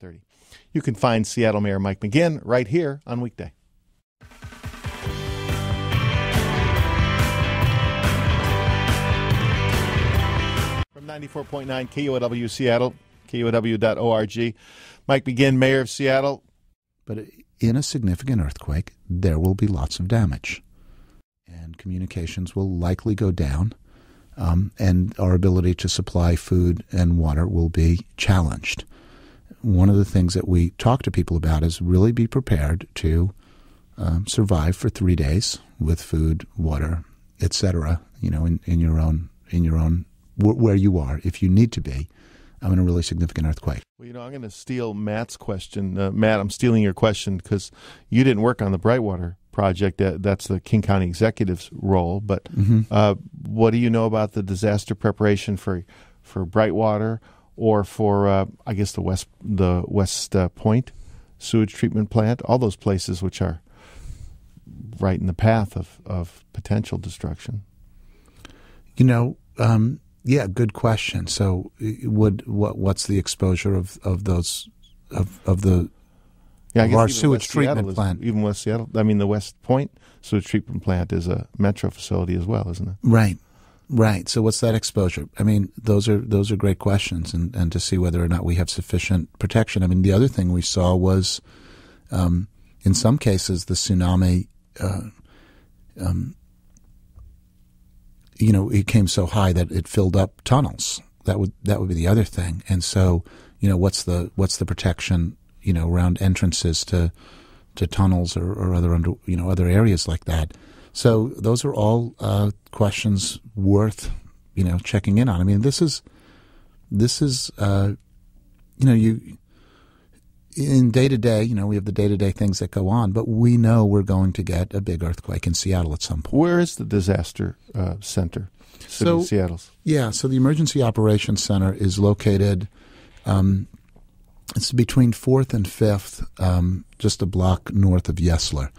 7:30. You can find Seattle Mayor Mike McGinn right here on Weekday. From 94.9 KUOW Seattle, KUOW.org. Mike McGinn, Mayor of Seattle. But in a significant earthquake, there will be lots of damage. And communications will likely go down, and our ability to supply food and water will be challenged. One of the things that we talk to people about is really be prepared to survive for 3 days with food, water, etc. In your own where you are, if you need to be, in a really significant earthquake. Well, I'm going to steal Matt's question. Matt, I'm stealing your question because you didn't work on the Brightwater project. That's the King County Executive's role. But what do you know about the disaster preparation for Brightwater or for, I guess, the West Point sewage treatment plant? All those places which are right in the path of potential destruction. Yeah, good question. So, what's the exposure of the large sewage treatment plant? Even West Seattle. I mean, the West Point sewage treatment plant is a metro facility as well, isn't it? Right. So, what's that exposure? I mean, those are great questions, and to see whether or not we have sufficient protection. I mean, the other thing we saw was, in some cases, the tsunami. It came so high that it filled up tunnels. That would be the other thing. And so, what's the protection, around entrances to tunnels or other other areas like that. So those are all questions worth checking in on. I mean, this is you. In day-to-day, we have the day-to-day things that go on, but we know we're going to get a big earthquake in Seattle at some point. Where is the disaster center? City of Seattle's. Yeah, so the Emergency Operations Center is located, it's between 4th and 5th, just a block north of Yesler.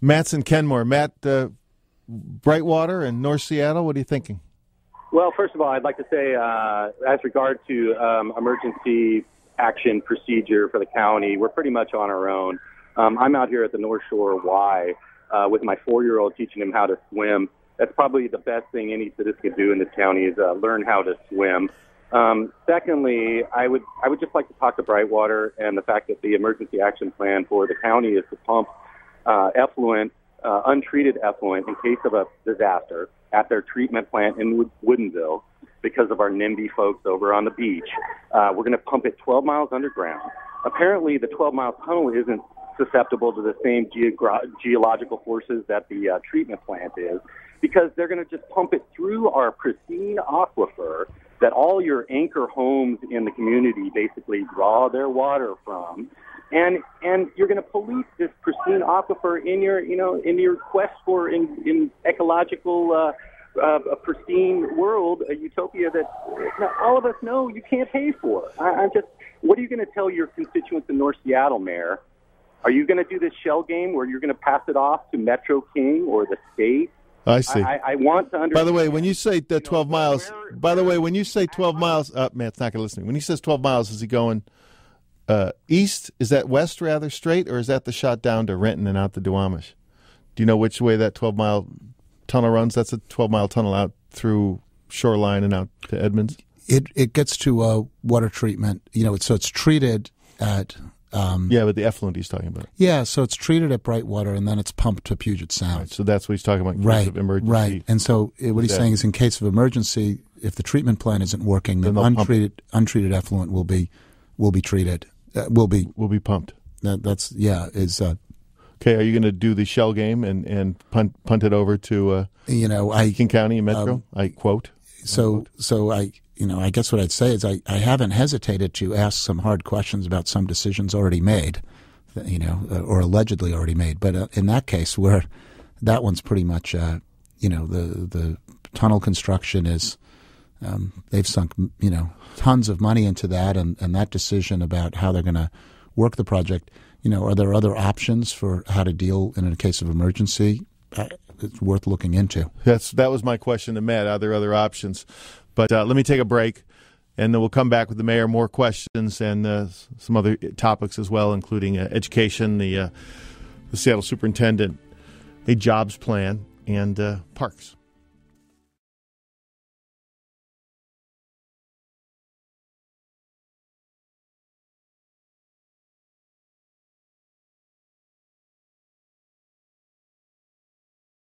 Matt's in Kenmore. Matt, Brightwater and North Seattle, what are you thinking? Well, first of all, I'd like to say, as regard to emergency action procedure for the county, we're pretty much on our own. I'm out here at the North Shore Y with my 4-year-old teaching him how to swim. That's probably the best thing any citizen could do in this county is learn how to swim. Secondly, I would just like to talk to Brightwater and the fact that the emergency action plan for the county is to pump effluent, untreated effluent in case of a disaster at their treatment plant in Woodinville. Because of our NIMBY folks over on the beach. We're going to pump it 12 miles underground. Apparently, the 12-mile tunnel isn't susceptible to the same geological forces that the treatment plant is, because they're going to just pump it through our pristine aquifer that all your anchor homes in the community basically draw their water from. And you're going to pollute this pristine aquifer in your quest for in ecological a pristine world, a utopia that all of us know you can't pay for. What are you going to tell your constituents in North Seattle, Mayor? Are you going to do this shell game where you're going to pass it off to Metro King or the state? I see. I want to understand. By the way, when you say the 12 miles, when you say 12 miles, Matt's not going to listen. When he says 12 miles, is he going east? Is that west rather straight, or is that the shot down to Renton and out to Duwamish? Do you know which way that 12-mile tunnel runs? That's a 12-mile tunnel out through Shoreline and out to Edmonds. It gets to water treatment. So it's treated at. But the effluent he's talking about. Yeah, so it's treated at Brightwater and then it's pumped to Puget Sound. Right, so that's what he's talking about. In case of emergency. Right. And so what he's saying is, in case of emergency, if the treatment plant isn't working, then untreated effluent will be treated. Will be pumped. Okay, are you going to do the shell game and punt it over to King County and Metro? I quote. I guess what I'd say is I haven't hesitated to ask some hard questions about some decisions already made, or allegedly already made. But in that case, where that one's pretty much, the tunnel construction is, they've sunk, tons of money into that, and that decision about how they're going to work the project. Are there other options for how to deal in a case of emergency? It's worth looking into. That was my question to Matt. Are there other options? But let me take a break. And then we'll come back with the mayor, more questions, and some other topics as well, including education, the Seattle superintendent, a jobs plan, and parks.